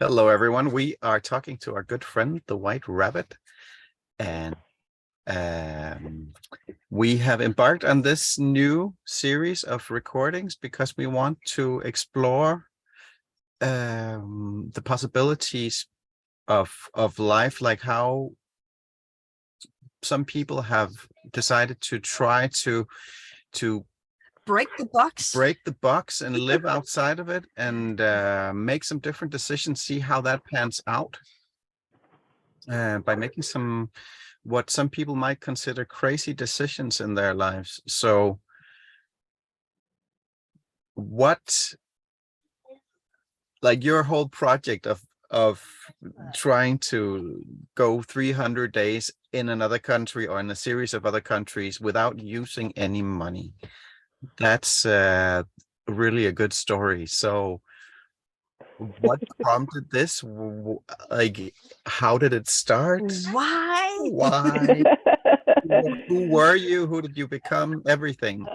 Hello, everyone. We are talking to our good friend, the White Rabbit, and um, we have embarked on this new series of recordings because we want to explore the possibilities of life, like how some people have decided to try to Break the box. break the box and live outside of it and make some different decisions, see how that pans out by making what some people might consider crazy decisions in their lives. So what, like your whole project of trying to go 300 days in another country or in a series of other countries without using any money, that's really a good story. So what prompted this? Like, how did it start? Why? Why? Who were you? Who did you become? Everything.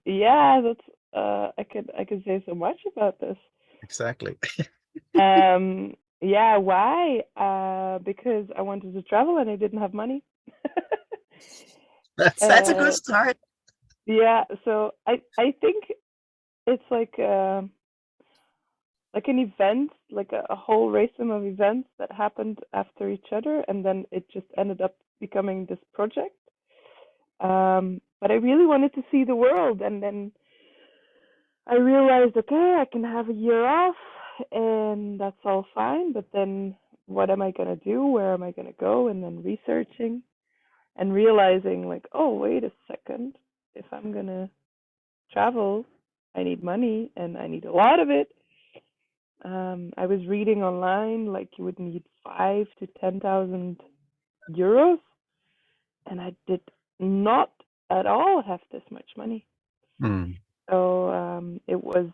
Yeah, that's I could say so much about this. Exactly. Yeah, why? Because I wanted to travel and I didn't have money. That's a good uh, start. yeah, so I think it's like an event, like a whole racing of events that happened after each other, and then it just ended up becoming this project. But I really wanted to see the world, and then I realized, okay, I can have a year off, and that's all fine. But then, what am I gonna do? Where am I gonna go? And then researching and realizing, like, oh, wait a second, if I'm gonna travel, I need money, and I need a lot of it. I was reading online, like you would need 5 to 10,000 euros, and I did not at all have this much money. Hmm. So it was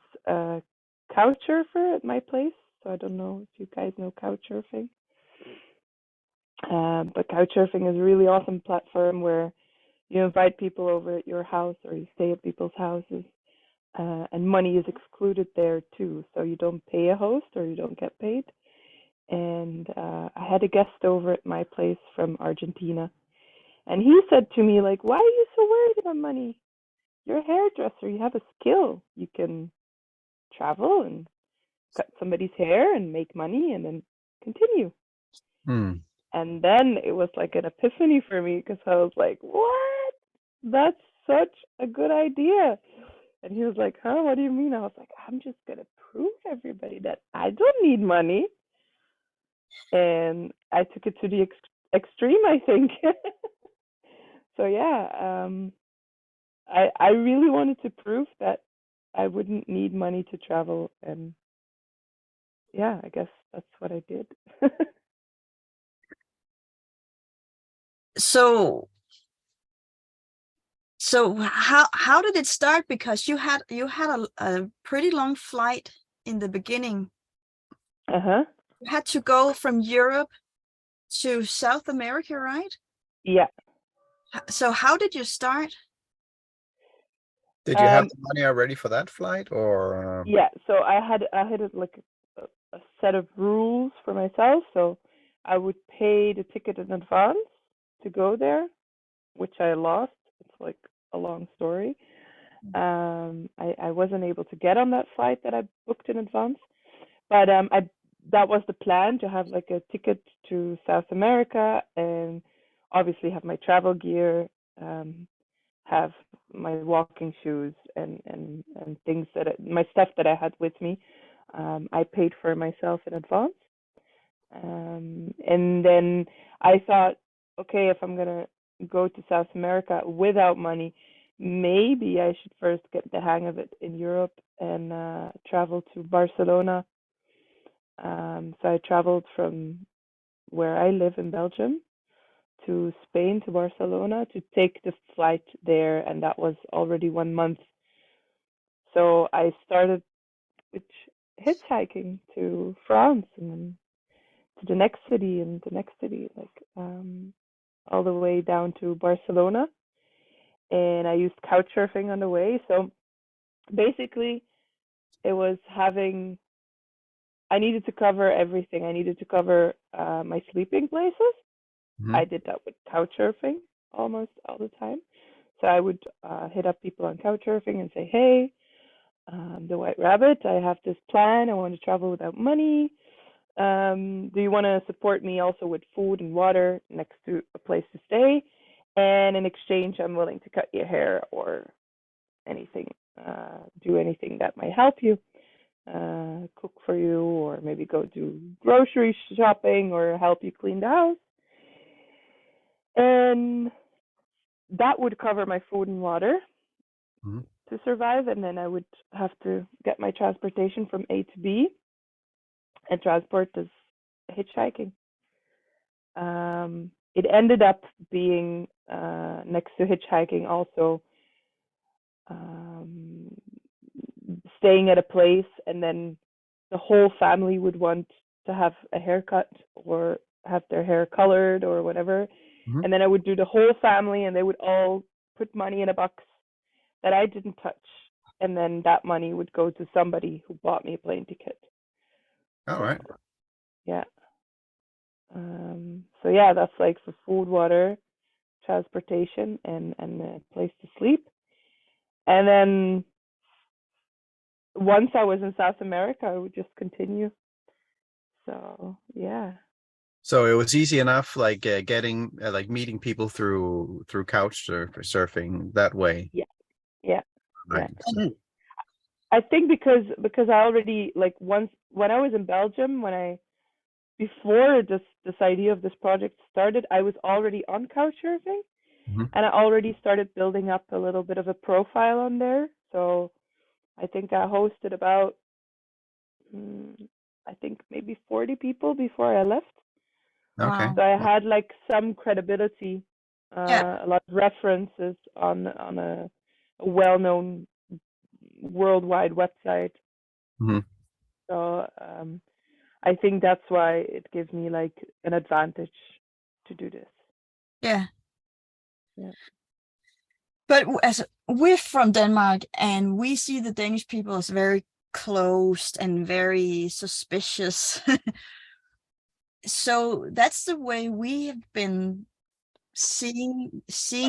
Couchsurfer at my place. So I don't know if you guys know Couchsurfing. But Couchsurfing is a really awesome platform where you invite people over at your house or you stay at people's houses. And money is excluded there too. So you don't pay a host or you don't get paid. And I had a guest over at my place from Argentina. And he said to me, like, why are you so worried about money? You're a hairdresser. You have a skill. You can travel and cut somebody's hair and make money and then continue. Hmm. And then it was like an epiphany for me because I was like, what? That's such a good idea. And he was like, huh, what do you mean? I was like, I'm just going to prove everybody that I don't need money. And I took it to the extreme, I think. So yeah, I really wanted to prove that I wouldn't need money to travel, and yeah, I guess that's what I did. So how did it start? Because you had a pretty long flight in the beginning. Uh-huh. You had to go from Europe to South America, right? Yeah. So how did you start? Did you have Um, the money already for that flight, or yeah, so I had like a set of rules for myself. So I would pay the ticket in advance to go there, which I lost. It's like a long story. I wasn't able to get on that flight that I booked in advance, but I that was the plan, to have like a ticket to South America and obviously have my travel gear, have my walking shoes and things my stuff that I had with me. I paid for myself in advance, and then I thought, okay, if I'm gonna go to South America without money, maybe I should first get the hang of it in Europe and travel to Barcelona. So I traveled from where I live in Belgium to Spain to Barcelona to take the flight there, and that was already 1 month. So I started with hitchhiking to France and then to the next city and the next city, like all the way down to Barcelona. And I used couch surfing on the way. So basically, it was having I needed to cover everything. I needed to cover my sleeping places. Mhm. I did that with couch surfing almost all the time. So I would hit up people on couch surfing and say, "Hey, the White Rabbit, I have this plan. I want to travel without money. Do you want to support me also with food and water next to a place to stay? And in exchange, I'm willing to cut your hair or anything, do anything that might help you, cook for you, or maybe go do grocery shopping or help you clean the house." And that would cover my food and water Mhm. to survive. And then I would have to get my transportation from A to B, and transport is hitchhiking. It ended up being next to hitchhiking also um, staying at a place, and then the whole family would want to have a haircut or have their hair colored or whatever. Mhm. And then I would do the whole family, and they would all put money in a box that I didn't touch. And then that money would go to somebody who bought me a plane ticket. All right. Yeah. So yeah, that's like for food, water, transportation, and a place to sleep. And then once I was in South America, I would just continue. So yeah. So it was easy enough, like getting like meeting people through couch surfing that way. Yeah. Yeah. Yeah. Right. So- I think because I already, like, once when I was in Belgium, before this idea of this project started, I was already on Couchsurfing, Mhm. and I already started building up a little bit of a profile on there. So I think I hosted about I think maybe 40 people before I left. Okay. Wow. So I had like some credibility, Yeah. a lot of references on a well-known worldwide website. Mhm. So I think that's why it gives me like an advantage to do this. Yeah. Yeah. But as we're from Denmark and we see the Danish people as very closed and very suspicious. So that's the way we have been seeing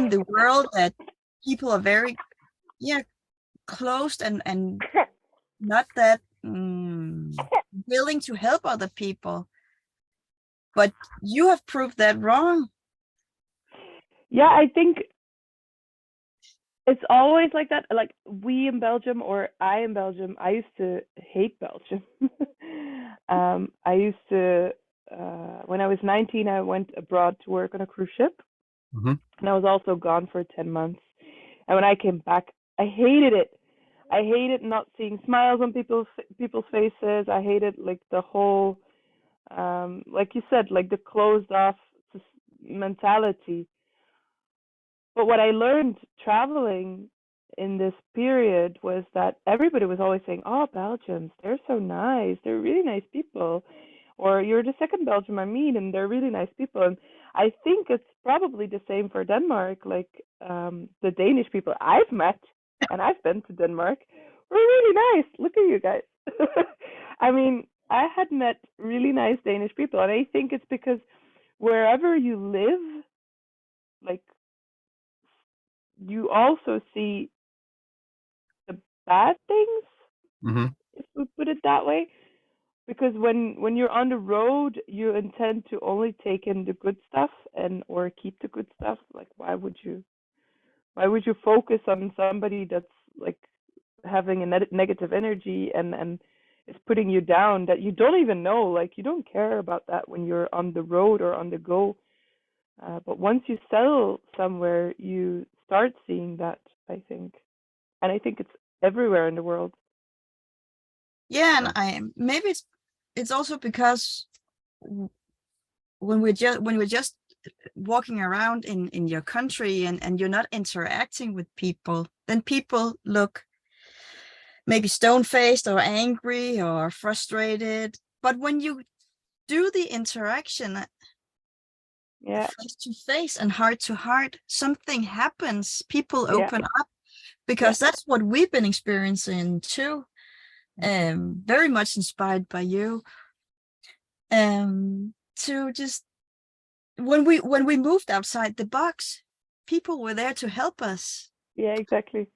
the world, that people are very closed and not that willing to help other people. But you have proved that wrong. Yeah, I think it's always like that. Like we in Belgium, or I in Belgium, I used to hate Belgium. I used to, when I was 19, I went abroad to work on a cruise ship, Mhm. and I was also gone for 10 months. And when I came back, I hated it. I hated not seeing smiles on people's faces. I hated like the whole, like you said, like the closed off mentality. But what I learned traveling in this period was that everybody was always saying, "Oh, Belgians, they're so nice. They're really nice people." Or "You're the second Belgium I meet, and they're really nice people." And I think it's probably the same for Denmark. Like the Danish people I've met, and I've been to Denmark, were really nice. Look at you guys. I mean, I had met really nice Danish people, and I think it's because wherever you live, like, you also see the bad things, Mhm. if we put it that way. Because when you're on the road, you intend to only take in the good stuff and or keep the good stuff. Like why would you focus on somebody that's like having a negative energy and is putting you down, that you don't even know? Like, you don't care about that when you're on the road or on the go. But once you settle somewhere, you start seeing that, I think. And I think it's everywhere in the world. Yeah, and I maybe it's also because when we're just walking around in your country and you're not interacting with people, then people look maybe stone-faced or angry or frustrated. But when you do the interaction Yeah, face to face and heart to heart, something happens. People yeah, open up, yeah, because that's what we've been experiencing too. very much inspired by you. To just when we moved outside the box, people were there to help us. Yeah, exactly.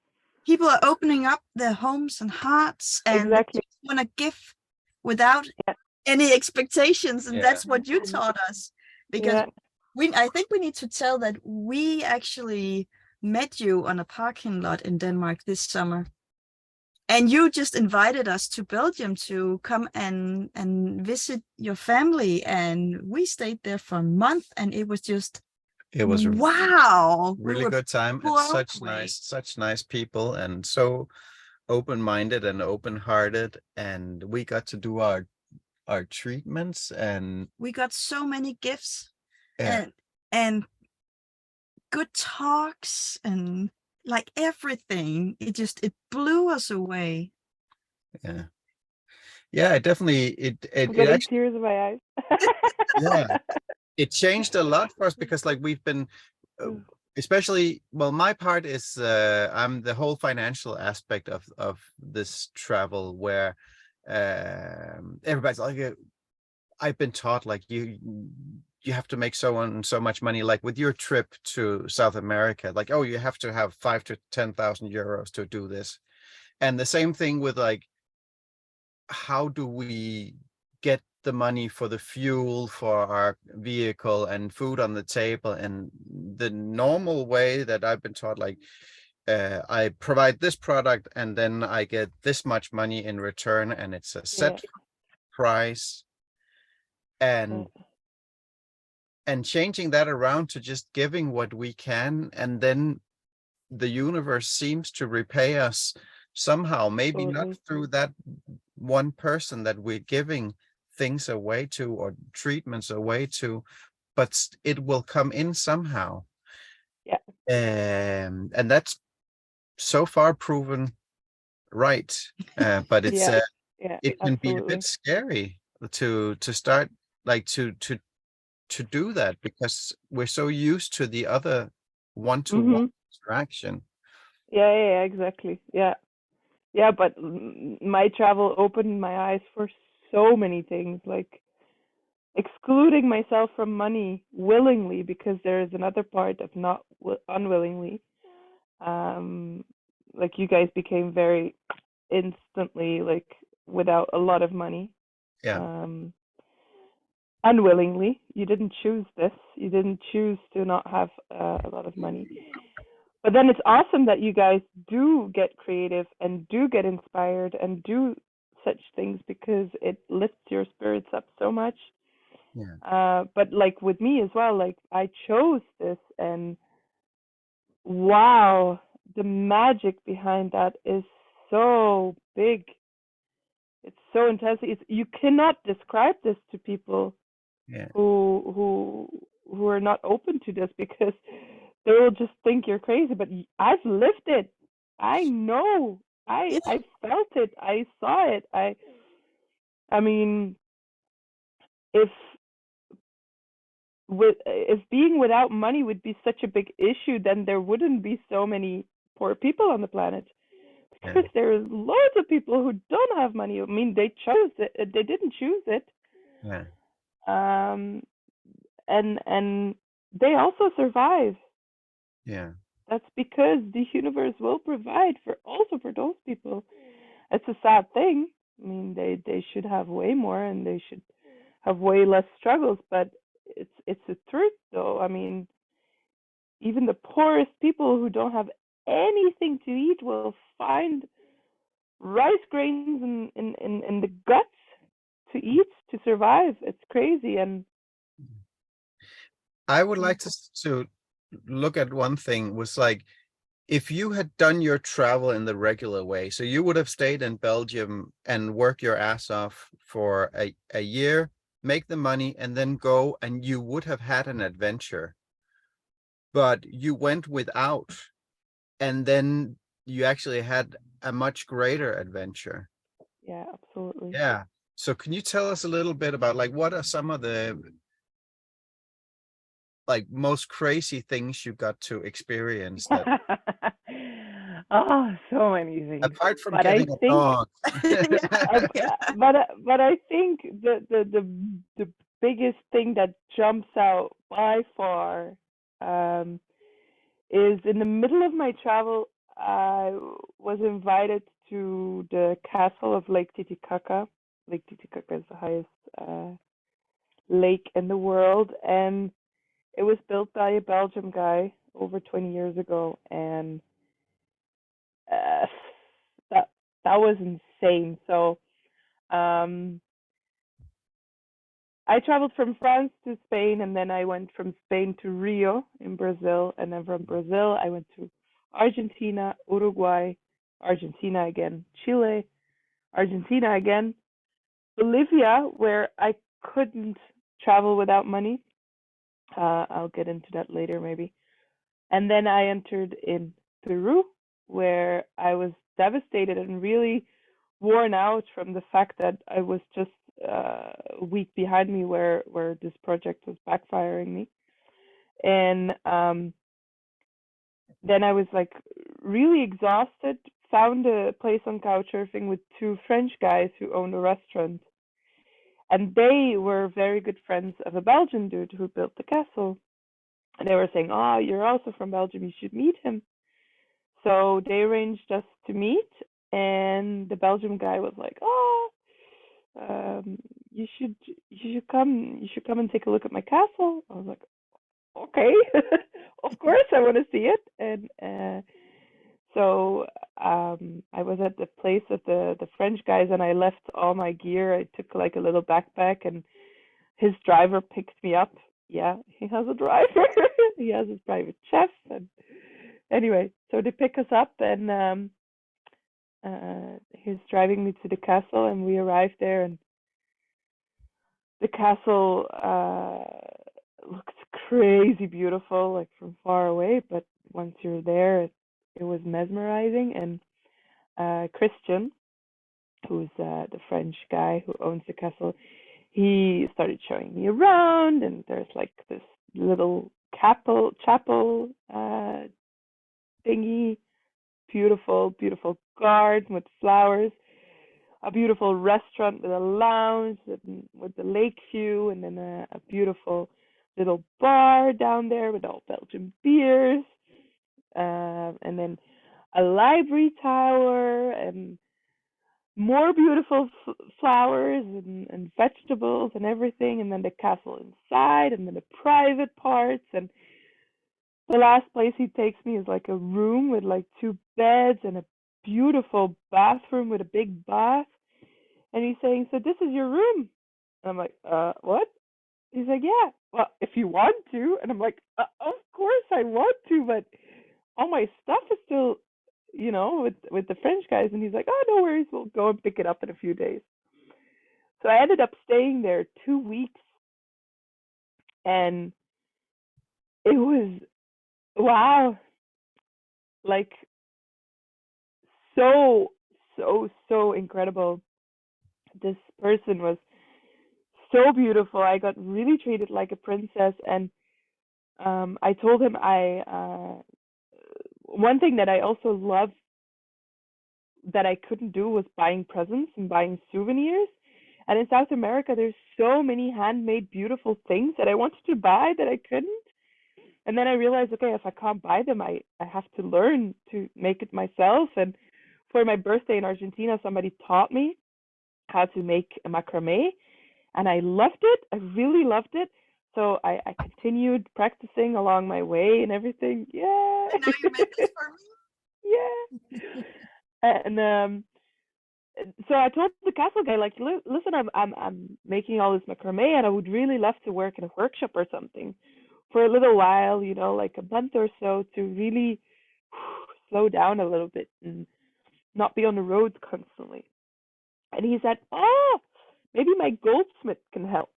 People are opening up their homes and hearts, and Exactly. want to give without Yeah. any expectations, and Yeah. that's what you taught us. Because Yeah. I think we need to tell that we actually met you on a parking lot in Denmark this summer, and you just invited us to Belgium to come and visit your family, and we stayed there for a month, and it was just It was a wow. We really were good time and blown away. such nice people, and so open-minded and open-hearted, and we got to do our treatments, and We got so many gifts, yeah, and good talks, and like everything. It blew us away. yeah, it definitely I'm it getting actually, tears in my eyes. yeah, it changed a lot for us, because like we've been especially, well, my part is I'm the whole financial aspect of this travel, where everybody's like, I've been taught like you have to make so and so much money, like with your trip to South America, like, oh, you have to have 5 to 10,000 euros to do this. And the same thing with like, how do we get the money for the fuel for our vehicle and food on the table? And the normal way that I've been taught, like, I provide this product and then I get this much money in return, and it's a set price. And changing that around to just giving what we can, and then the universe seems to repay us somehow, maybe not through that one person that we're giving things away to or treatments away to, but it will come in somehow. Yeah. And that's so far proven right. But it's it can be a bit scary to start, like, to do that, because we're so used to the other one-to-one interaction. Yeah, exactly. Yeah, but my travel opened my eyes for so many things, like excluding myself from money willingly, because there is another part of not unwillingly. Like you guys became very instantly, like, without a lot of money. Yeah. Unwillingly. You didn't choose this. You didn't choose to not have a lot of money. But then it's awesome that you guys do get creative and do get inspired and do such things, because it lifts your spirits up so much. Yeah. But like with me as well, like I chose this, and wow, the magic behind that is so big. It's so intense. You cannot describe this to people who are not open to this, because they will just think you're crazy. But I've lived it. I know. I felt it. I saw it. I mean, if being without money would be such a big issue, then there wouldn't be so many poor people on the planet. Because there's loads of people who don't have money. I mean, they chose it. They didn't choose it. Yeah. And they also survive. Yeah. That's because the universe will provide for those people. It's a sad thing. I mean, they should have way more, and they should have way less struggles. But it's the truth, though. I mean, even the poorest people who don't have anything to eat will find rice grains in the guts to eat to survive. It's crazy. And I would like to look at one thing, was like, if you had done your travel in the regular way, so you would have stayed in Belgium and work your ass off for a year, make the money, and then go, and you would have had an adventure. But you went without, and then you actually had a much greater adventure. yeah, absolutely. Yeah. So can you tell us a little bit about, like, what are some of the, like, most crazy things you got to experience that? So many things. Apart from But I getting a think, dog. but I think the biggest thing that jumps out by far is in the middle of my travel, I was invited to the castle of Lake Titicaca. Lake Titicaca is the highest lake in the world, and it was built by a Belgian guy over 20 years ago, and uh, that that was insane. So um, I traveled from France to Spain, and then I went from Spain to Rio in Brazil, and then from Brazil I went to Argentina, Uruguay, Argentina again, Chile, Argentina again, Bolivia, where I couldn't travel without money. I'll get into that later, maybe. And then I entered in Peru, where I was devastated and really worn out from the fact that I was just a week behind me where this project was backfiring me. And then I was like really exhausted, found a place on Couchsurfing with two French guys who owned a restaurant. And they were very good friends of a Belgian dude who built the castle. And they were saying, "Oh, you're also from Belgium, you should meet him." So they arranged us to meet, and the Belgian guy was like, "Oh, you should come and take a look at my castle." I was like, "Okay, of course I want to see it." And so I was at the place of the French guys, and I left all my gear. I took like a little backpack, and his driver picked me up. Yeah, he has a driver. He has his private chef, and anyway, so they pick us up, and he's driving me to the castle, and we arrived there, and the castle looks crazy beautiful, like from far away, but once you're there, it was mesmerizing. And Christian, who's the French guy who owns the castle, he started showing me around, and there's like this little chapel thingy, beautiful garden with flowers, a beautiful restaurant with a lounge with the lake view, and then a beautiful little bar down there with all Belgian beers, and then a library tower and more beautiful flowers and vegetables and everything, and then the castle inside, and then the private parts. And the last place he takes me is like a room with like two beds and a beautiful bathroom with a big bath. And he's saying, "So this is your room?" And I'm like, what? He's like, "Yeah, well, if you want to." And I'm like, "Of course I want to, but all my stuff is still, with the French guys." And he's like, "Oh, no worries, we'll go and pick it up in a few days." So I ended up staying there 2 weeks, and it was, wow, like so, so incredible. This person was so beautiful. I got really treated like a princess, and I told him one thing that I also love that I couldn't do was buying presents and buying souvenirs. And in South America, there's so many handmade beautiful things that I wanted to buy that I couldn't. And then I realized, okay, if I can't buy them, I have to learn to make it myself. And for my birthday in Argentina, somebody taught me how to make a macrame, and I loved it. I really loved it. So I continued practicing along my way and everything. Yeah. And now you make this for me. Yeah. And so I told the castle guy, like, listen, I'm making all this macrame, and I would really love to work in a workshop or something for a little while, like a month or so, to really slow down a little bit and not be on the road constantly. And he said, "Oh, maybe my goldsmith can help."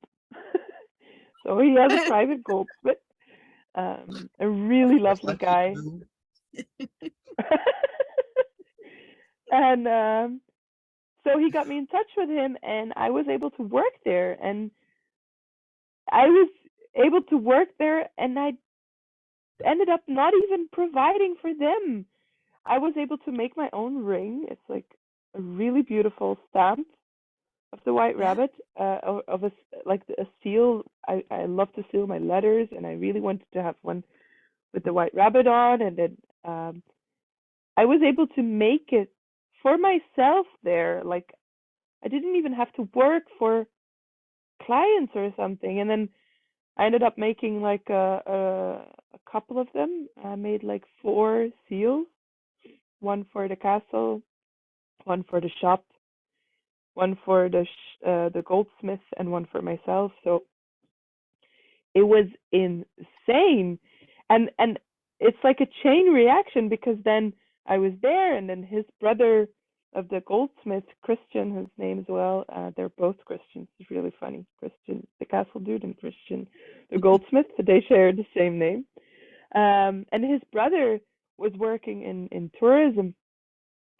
So he has a private goldsmith, a really lovely guy. And so he got me in touch with him, and I was able to work there. And I was able to work there, and I ended up not even providing for them. I was able to make my own ring. It's like a really beautiful stamp of the white Yeah. rabbit, of like a seal. I love to seal my letters, and I really wanted to have one with the white rabbit on. And then I was able to make it for myself there. Like I didn't even have to work for clients or something. And then I ended up making like a couple of them. I made like 4 seals, one for the castle, one for the shop, one for the goldsmith, and one for myself. So it was insane, and it's like a chain reaction, because then I was there, and then his brother of the goldsmith, Christian, his name as well. They're both Christians. It's really funny. Christian, the castle dude, and Christian, the goldsmith. They share the same name. And his brother was working in tourism,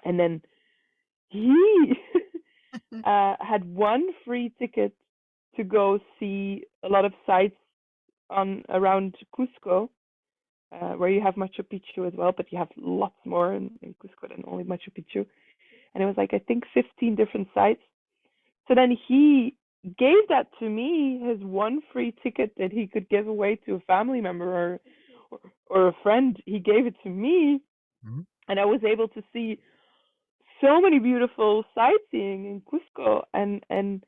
and then he had one free ticket to go see a lot of sites on around Cusco, where you have Machu Picchu as well, but you have lots more in Cusco than only Machu Picchu. And it was like, I think 15 different sites. So then he gave that to me, his one free ticket that he could give away to a family member or a friend. He gave it to me, Mhm. and I was able to see so many beautiful sightseeing in Cusco, and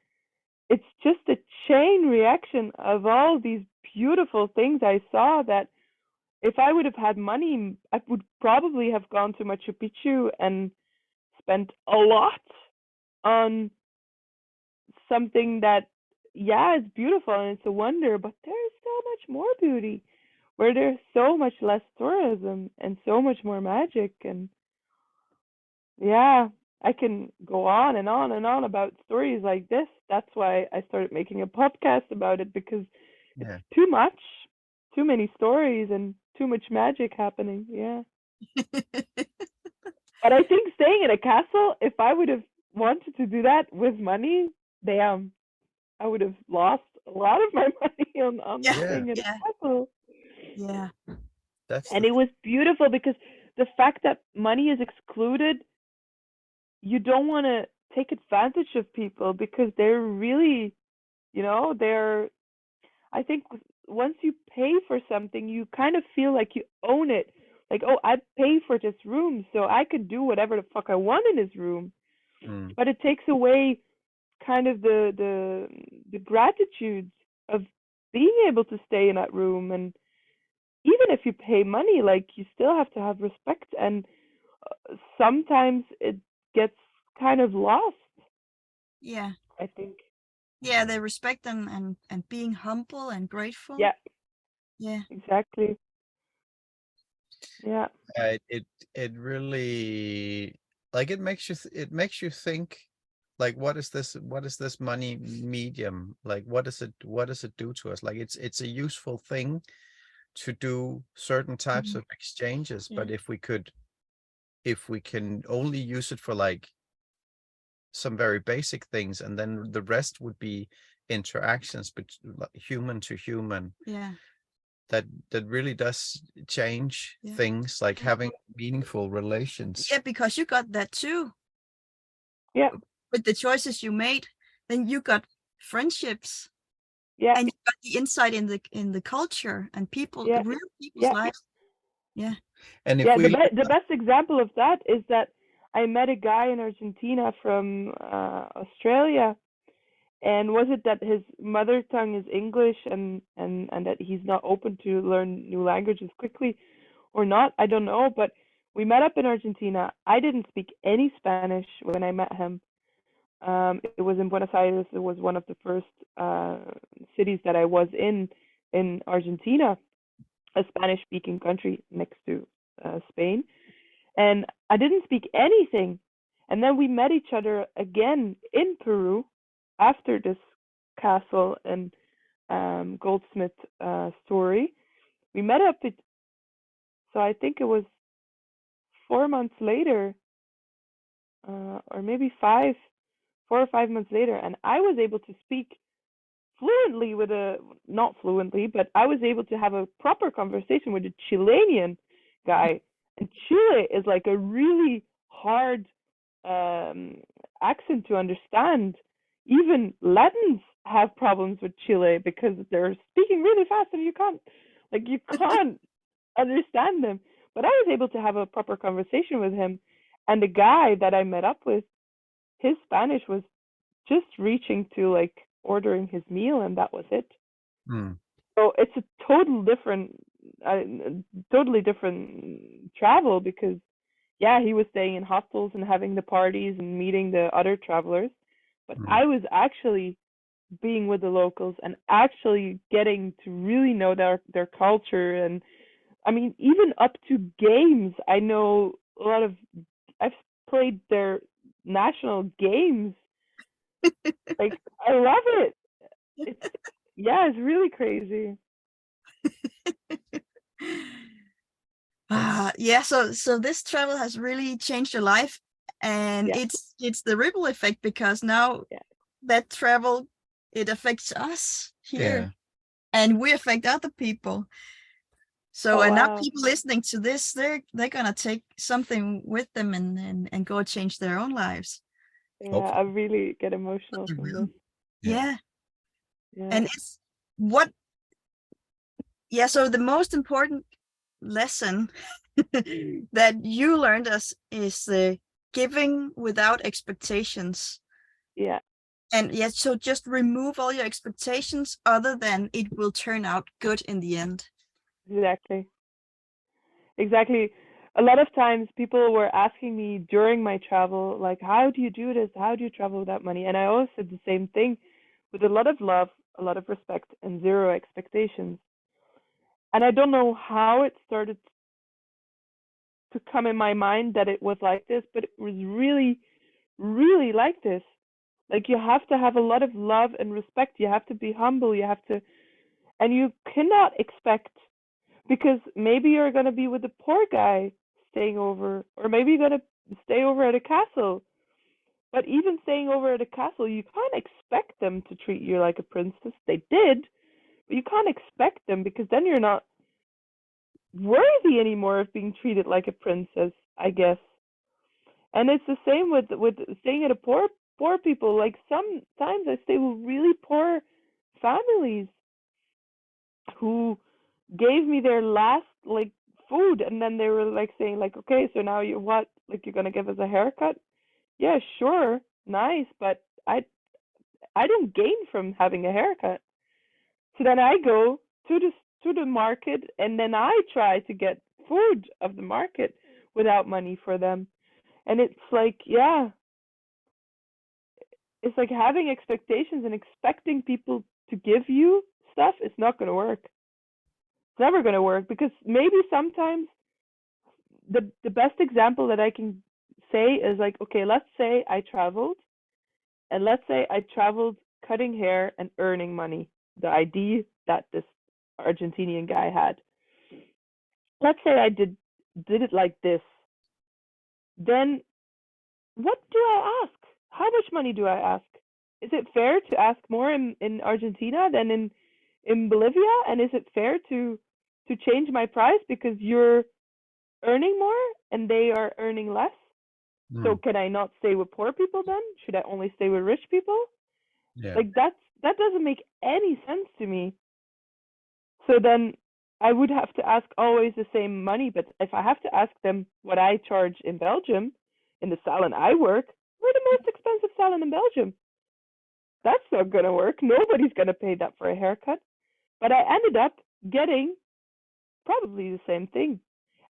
it's just a chain reaction of all these beautiful things I saw, that if I would have had money, I would probably have gone to Machu Picchu and spent a lot on something that, yeah, it's beautiful and it's a wonder, but there's so much more beauty where there's so much less tourism and so much more magic. And yeah, I can go on and on and on about stories like this. That's why I started making a podcast about it, because it's Yeah. too much, too many stories and too much magic happening. Yeah. But I think staying in a castle, if I would have wanted to do that with money, damn, I would have lost a lot of my money on Yeah. Yeah. staying in a Yeah. castle. Yeah. That's And the it was beautiful, because the fact that money is excluded, you don't want to take advantage of people, because they're really, they're, I think once you pay for something, you kind of feel like you own it. Like, oh, I pay for this room, so I could do whatever the fuck I want in this room. mm, But it takes away kind of the gratitude of being able to stay in that room. And even if you pay money, like, you still have to have respect, and sometimes it gets kind of lost, Yeah. I think. Yeah. The respect and being humble and grateful. Yeah, Yeah. exactly. Yeah. it really, like, it makes you think, like, what is this money medium, like, what does it do to us? Like, it's a useful thing to do certain types Mhm. of exchanges, but Yeah. if we can only use it for like some very basic things, and then the rest would be interactions like human to human, Yeah. that really does change Yeah. things, like Yeah. having meaningful relations. Yeah. Because you got that too Yeah. with the choices you made. Then you got friendships, Yeah. and you got the insight in the culture and people, Yeah. real people's Yeah. lives. Yeah. And if Yeah, we the best example of that is that I met a guy in Argentina from Australia, and was it that his mother tongue is English, and that he's not open to learn new languages quickly or not? I don't know, but we met up in Argentina. I didn't speak any Spanish when I met him. It was in Buenos Aires. It was one of the first cities that I was in Argentina, a Spanish-speaking country next to Spain. And I didn't speak anything. And then we met each other again in Peru after this castle and goldsmith story. We met up at, so I think it was 4 months later, or maybe 4 or 5 months later, and I was able to speak fluently with not fluently, but I was able to have a proper conversation with a Chilean guy. And Chile is like a really hard accent to understand. Even Latins have problems with Chile because they're speaking really fast and you can't understand them. But I was able to have a proper conversation with him. And the guy that I met up with, his Spanish was just reaching to like ordering his meal, and that was it. Hmm. So it's a totally different travel because, yeah, he was staying in hostels and having the parties and meeting the other travelers, but Hmm. I was actually being with the locals and actually getting to really know their culture. And I mean, even up to games, I know a lot of. I've played their national games. Like I love it. It's yeah, it's really crazy. Yeah, so this travel has really changed your life, and Yeah, it's the ripple effect, because now yeah. that travel, it affects us here, Yeah. and we affect other people. So Oh and now wow. people listening to this, they're gonna take something with them and go change their own lives. Yeah, I Hopefully. really get emotional from this. Yeah. Yeah. Yeah. And it's what yeah, so the most important lesson that you learned us is the giving without expectations. Yeah, And yet, so just remove all your expectations other than it will turn out good in the end. exactly. Exactly. A lot of times people were asking me during my travel, like, how do you do this? How do you travel without money? And I always said the same thing with a lot of love, a lot of respect, and zero expectations. And I don't know how it started to come in my mind that it was like this, but it was really, really like this. Like, you have to have a lot of love and respect. You have to be humble. You have to, and you cannot expect, because maybe you're going to be with a poor guy staying over, or maybe you're going to stay over at a castle. But even staying over at a castle, you can't expect them to treat you like a princess. They did, but you can't expect them, because then you're not worthy anymore of being treated like a princess, I guess. And it's the same with staying at a poor people. Like sometimes I stay with really poor families who gave me their last like food, and then they were like saying like, okay, so now you what, like you're gonna give us a haircut? Yeah, sure, nice, but I don't gain from having a haircut. So then I go to the market, and then I try to get food of the market without money for them. And it's like, yeah, it's like having expectations and expecting people to give you stuff. It's not going to work. It's never going to work, because maybe sometimes the best example that I can say is like, okay, let's say I traveled, and let's say I traveled cutting hair and earning money, the ID that this Argentinian guy had. Let's say I did it like this. Then what do I ask? How much money do I ask? Is it fair to ask more in Argentina than in Bolivia? And is it fair to change my price because you're earning more and they are earning less? So Hmm. can I not stay with poor people then? Should I only stay with rich people? Yeah. Like that doesn't make any sense to me. So then I would have to ask always the same money. But if I have to ask them what I charge in Belgium, in the salon I work, we're the most expensive salon in Belgium. That's not going to work. Nobody's going to pay that for a haircut. But I ended up getting probably the same thing.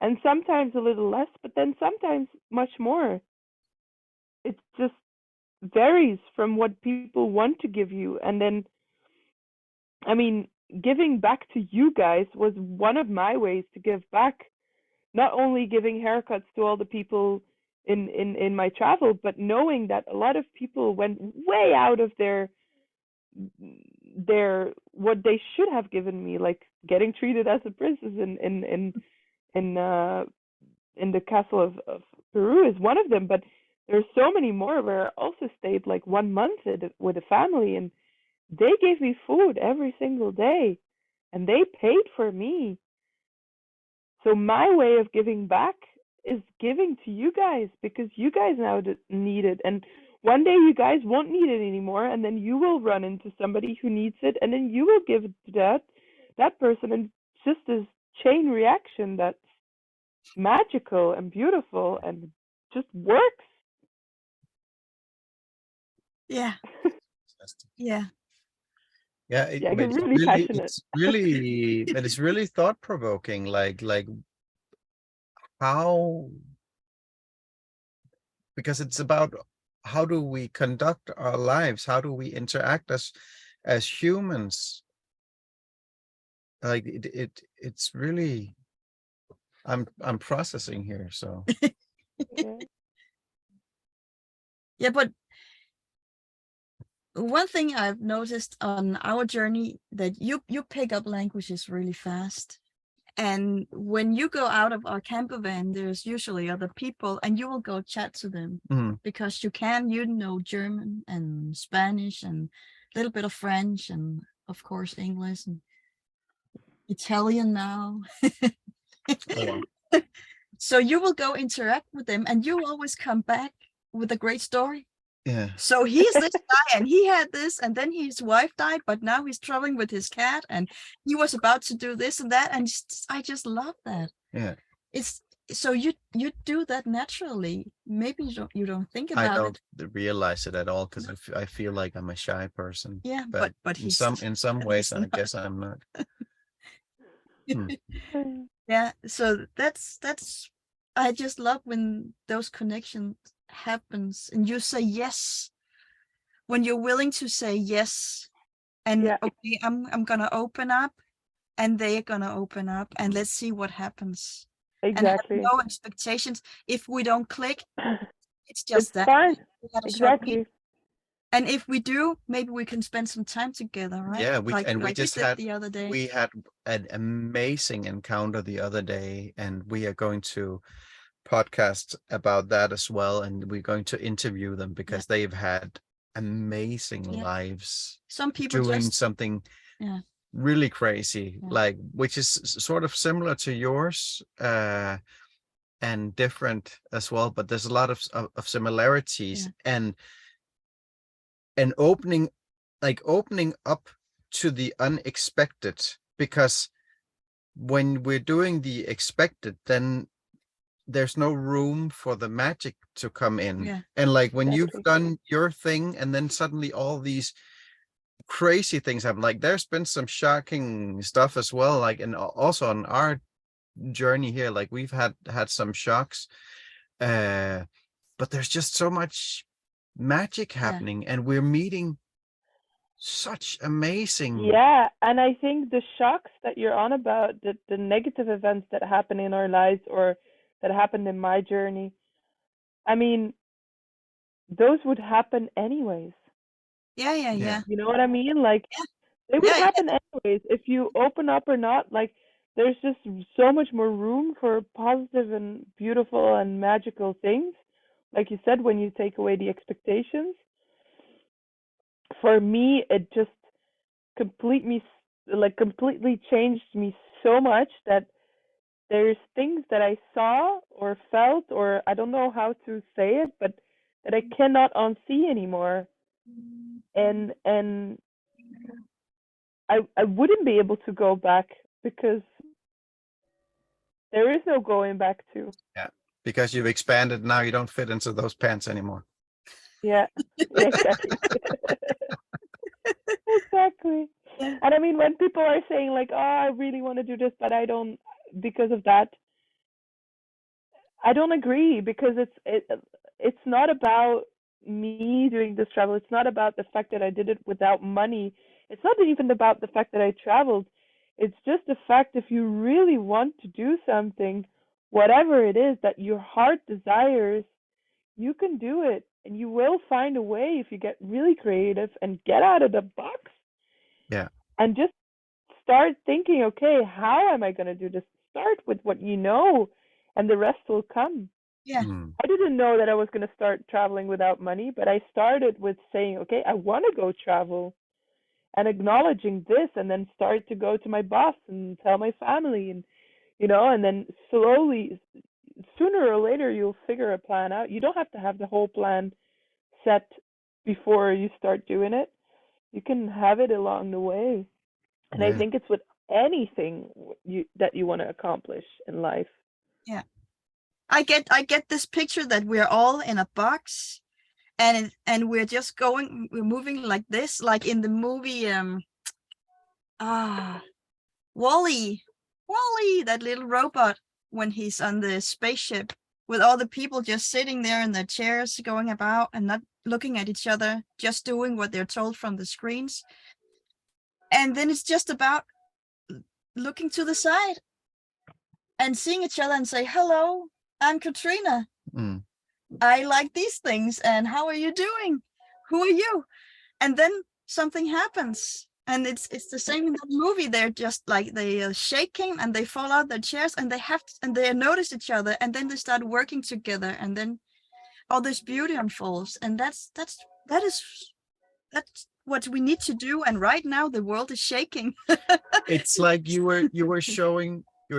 And sometimes a little less, but then sometimes much more. It just varies from what people want to give you. And then, I mean, giving back to you guys was one of my ways to give back. Not only giving haircuts to all the people in my travels, but knowing that a lot of people went way out of their what they should have given me, like getting treated as a princess in the castle of Peru is one of them. But there's so many more where I also stayed like 1 month with a family, and they gave me food every single day, and they paid for me. So my way of giving back is giving to you guys, because you guys now need it. And one day you guys won't need it anymore, and then you will run into somebody who needs it, and then you will give it to that person, and just this chain reaction that's magical and beautiful and just works. Yeah. Yeah. Yeah, Yeah, I but get really passionate. it's really thought provoking. Like how, because it's about how do we conduct our lives? How do we interact as humans? Like it's really, I'm processing here. So Yeah. Yeah, but one thing I've noticed on our journey, that you pick up languages really fast. And when you go out of our camper van, there's usually other people, and you will go chat to them Mhm. because you know German and Spanish and a little bit of French and of course English and Italian now. Oh, wow. So you will go interact with them, and you always come back with a great story. Yeah. So he's this guy, and he had this, and then his wife died, but now he's traveling with his cat, and he was about to do this and that, and I just love that. Yeah. It's so you do that naturally. Maybe you don't think I about it. don't realize it at all, because I feel like I'm a shy person. Yeah, But but in he's some ways, he's I not. guess I'm not. Hmm. Yeah, so that's I just love when those connections happens and you say yes, when you're willing to say yes, and Yeah. okay, I'm gonna open up, and they're gonna open up, and let's see what happens. And have Exactly. no expectations. If we don't click, it's It's just that fine. we had a short meeting. Exactly. And if we do, maybe we can spend some time together, right? Yeah, we like we just did had the other day. we had an amazing encounter the other day, and we are going to podcast about that as well, and we're going to interview them because they've had amazing Yeah. lives Some people doing just something Yeah. really crazy, Yeah. like, which is sort of similar to yours, and different as well, but there's a lot of similarities. Yeah. And opening up to the unexpected, because when we're doing the expected, then there's no room for the magic to come in. Yeah. And like when you've Exactly. done your thing, and then suddenly all these crazy things happen. Like there's been some shocking stuff as well, like, and also on our journey here, like we've had some shocks, but there's just so much magic happening, and we're meeting such amazing. Yeah, and I think the shocks that you're on about, the negative events that happen in our lives or that happened in my journey, I mean, those would happen anyways. Yeah. You know what I mean? Like, they would Yeah. happen anyways if you open up or not. Like, there's just so much more room for positive and beautiful and magical things. Like you said, when you take away the expectations. For me, it just completely changed me so much that there's things that I saw or felt, or I don't know how to say it, but that I cannot unsee anymore. And I wouldn't be able to go back, because there is no going back to. Yeah, because you've expanded now, you don't fit into those pants anymore. Yeah, exactly. Exactly. Yeah. And I mean, when people are saying like, "Oh, I really want to do this, but I don't because of that," I don't agree, because it's not about me doing this travel. It's not about the fact that I did it without money. It's not even about the fact that I traveled. It's just the fact, if you really want to do something, whatever it is that your heart desires, you can do it, and you will find a way if you get really creative and get out of the box. Yeah. And just start thinking, okay, how am I going to do this? Start with what you know, and the rest will come. Yeah. I didn't know that I was going to start traveling without money, but I started with saying, okay, I want to go travel, and acknowledging this, and then start to go to my boss and tell my family, and and then slowly sooner or later you'll figure a plan out. You don't have to have the whole plan set before you start doing it. You can have it along the way. And I Yeah. think it's with anything that you want to accomplish in life. Yeah. I get this picture that we're all in a box, and we're just we're moving like this, like in the movie Wall-E, that little robot, when he's on the spaceship with all the people just sitting there in their chairs going about and not looking at each other, just doing what they're told from the screens. And then it's just about looking to the side and seeing each other and say, hello, I'm Katrina. Mm. I like these things. And how are you doing? Who are you? And then something happens. And it's the same in that movie. They're just like, they are shaking and they fall out their chairs, and they notice each other, and then they start working together, and then all this beauty unfolds. And that's what we need to do. And right now the world is shaking. It's like you were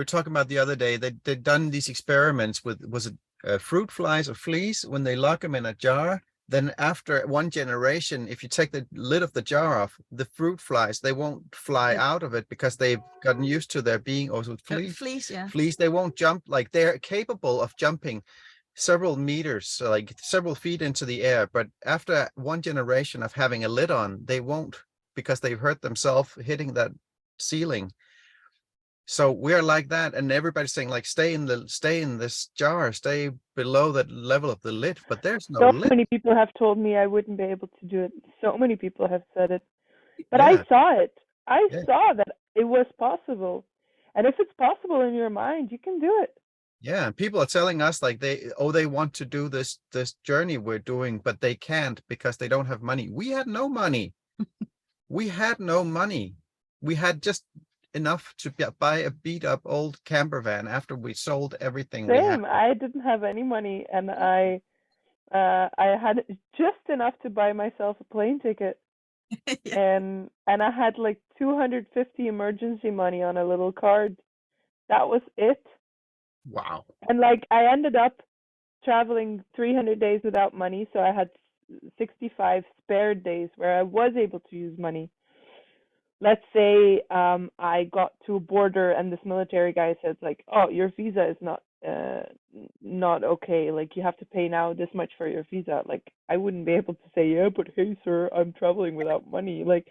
talking about the other day that they'd done these experiments with, was it fruit flies or fleas, when they lock them in a jar. Then after one generation, if you take the lid of the jar off, the fruit flies, they won't fly out of it because they've gotten used to there being also Fleas, yeah. Fleas, they won't jump, like they're capable of jumping several meters, like several feet into the air. But after one generation of having a lid on, they won't, because they've hurt themselves hitting that ceiling. So we're like that, and everybody's saying like, stay in this jar, stay below that level of the lid, but there's no So lid. many people have told me I wouldn't be able to do it. So many people have said it. But Yeah. I saw it. I Yeah. saw that it was possible. And if it's possible in your mind, you can do it. Yeah, people are telling us like they want to do this journey we're doing, but they can't because they don't have money. We had no money. We had no money. We had just enough to buy a beat up old camper van after we sold everything we had. Same. I didn't have any money, and I had just enough to buy myself a plane ticket. Yeah. And I had like 250 emergency money on a little card. That was it. Wow. And like I ended up traveling 300 days without money, so I had 65 spare days where I was able to use money. Let's say I got to a border and this military guy says like, "Oh, your visa is not okay. Like you have to pay now this much for your visa." Like I wouldn't be able to say, "Yeah, but hey, sir, I'm traveling without money." Like,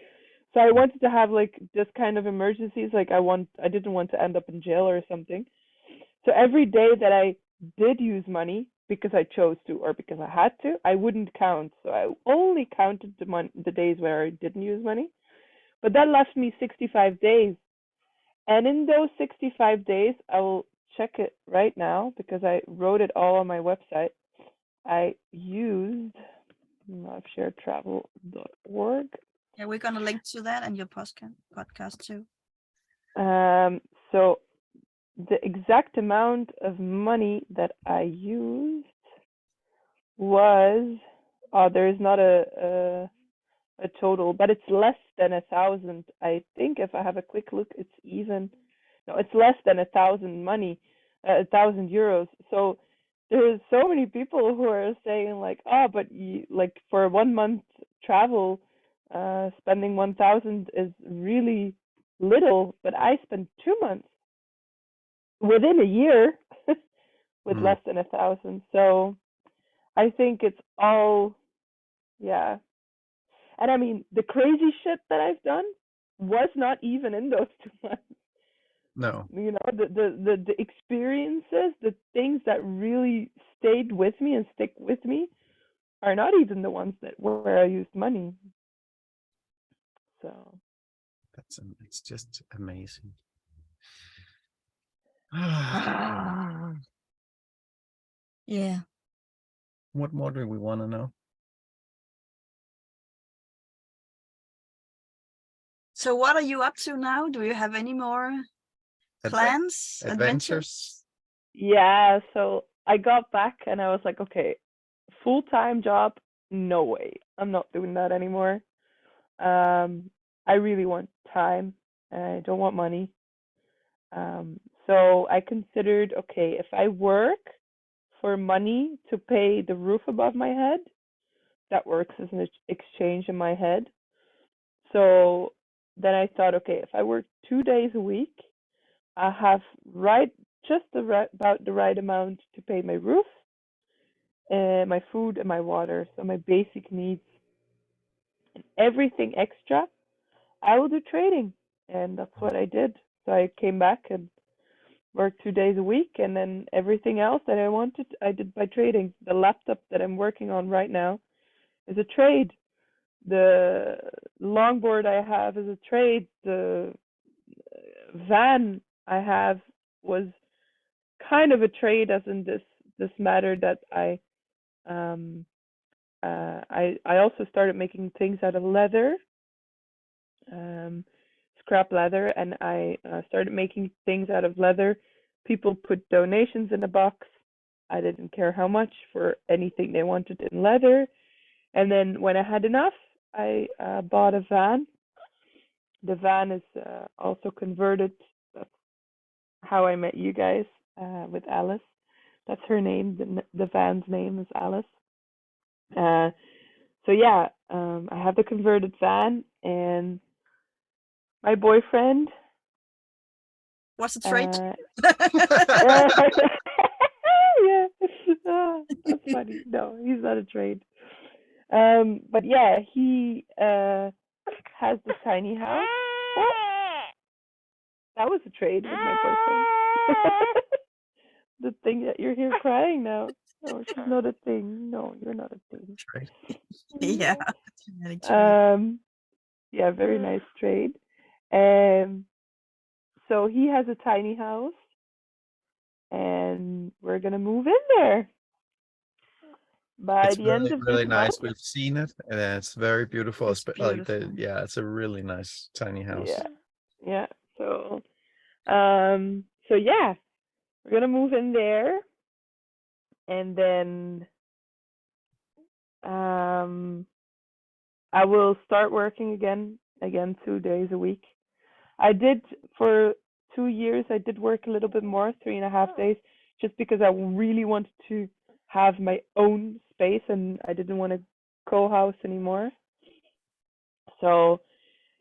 so I wanted to have like this kind of emergencies. Like I didn't want to end up in jail or something. So every day that I did use money because I chose to or because I had to, I wouldn't count. So I only counted the days where I didn't use money. But that left me 65 days. And in those 65 days, I will check it right now because I wrote it all on my website. I used livesharetravel.org. Yeah, we're gonna link to that and your podcast too. So the exact amount of money that I used was, there is not a total, but it's less than 1,000. I think if I have a quick look, it's even. No, it's less than 1,000 money, 1,000 euros. So there's so many people who are saying like, oh, but like for 1 month travel, spending 1,000 is really little. But I spent 2 months within a year with less than 1,000. So I think it's all, yeah. And I mean, the crazy shit that I've done was not even in those 2 months. No. You know, the experiences, the things that really stayed with me and stick with me are not even the ones that where I used money. So It's just amazing. Yeah. What more do we want to know? So what are you up to now? Do you have any more plans, adventures? yeah, so I got back and I was like, okay, full-time job, no way. I'm not doing that anymore. I really want time and I don't want money. So I considered, okay, if I work for money to pay the roof above my head. That works as an exchange in my head. So then I thought, okay, if I work 2 days a week, I have about the right amount to pay my roof, my food, and my water. So my basic needs. And everything extra, I will do trading. And that's what I did. So I came back and worked 2 days a week, and then everything else that I wanted, I did by trading. The laptop that I'm working on right now is a trade. The longboard I have is a trade. The van I have was kind of a trade, as in this matter that I also started making things out of leather, scrap leather, and I started making things out of leather. People put donations in a box. I didn't care how much for anything they wanted in leather. And then when I had enough, I bought a van. The van is also converted. That's how I met you guys, with Alice. That's her name. The van's name is Alice. So yeah, I have the converted van, and my boyfriend. What's the trade? Yeah, that's funny. No, he's not a trade. But yeah, he has this tiny house. That was a trade with my boyfriend. The thing that you're here crying now. No, she's not a thing. No, you're not a thing. Trade. Yeah. Yeah, very nice trade. So he has a tiny house, and we're gonna move in there by It's the really, end of really this nice. month. We've seen it, and it's very beautiful. It's Like beautiful. yeah, it's a really nice tiny house. Yeah. So, so yeah, we're gonna move in there, and then, I will start working again 2 days a week. I did for 2 years. I did work a little bit more, 3.5 days, just because I really wanted to have my own space and I didn't want to co-house anymore. So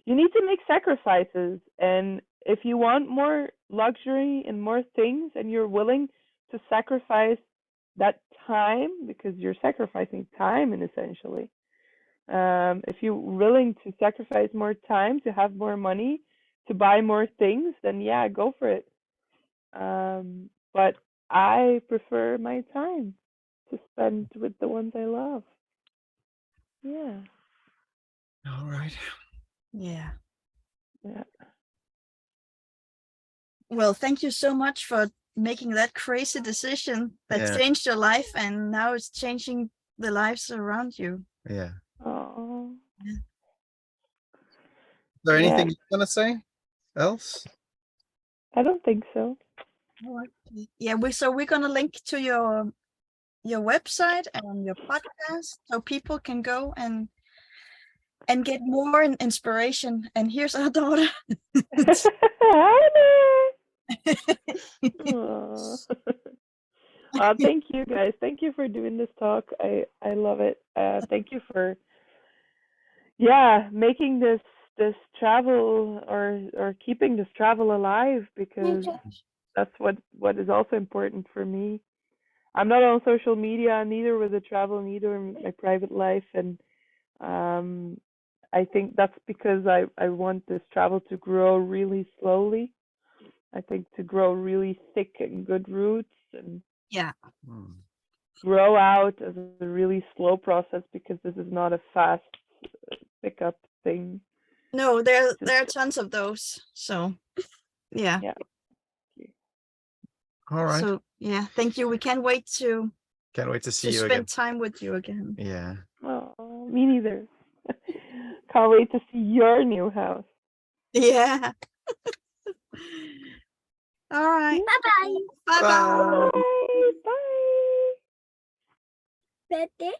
you need to make sacrifices, and if you want more luxury and more things, and you're willing to sacrifice that time, because you're sacrificing time, and essentially, if you're willing to sacrifice more time to have more money to buy more things, then yeah, go for it. But I prefer my time to spend with the ones I love. Yeah. All right. Yeah. Yeah. Well, thank you so much for making that crazy decision that Yeah. changed your life, and now it's changing the lives around you. Yeah. Oh. Is there anything you want to say else? I don't think so. Yeah, we're gonna link to your website and your podcast so people can go and get more inspiration. And here's our daughter. Aw. Thank you guys. Thank you for doing this talk. I love it. Thank you for making this travel or keeping this travel alive, because that's what is also important for me. I'm not on social media, neither with the travel, neither in my private life, and I think that's because I want this travel to grow really slowly. I think to grow really thick and good roots, and Yeah. grow out as a really slow process, because this is not a fast pickup thing. No, there are tons of those. So yeah. All right. So yeah, thank you. We can't wait to see you spend again. time with you again. Yeah. Oh, me neither. Can't wait to see your new house. Yeah. All right. Bye-bye. Bye-bye. Bye. Bye. Bye.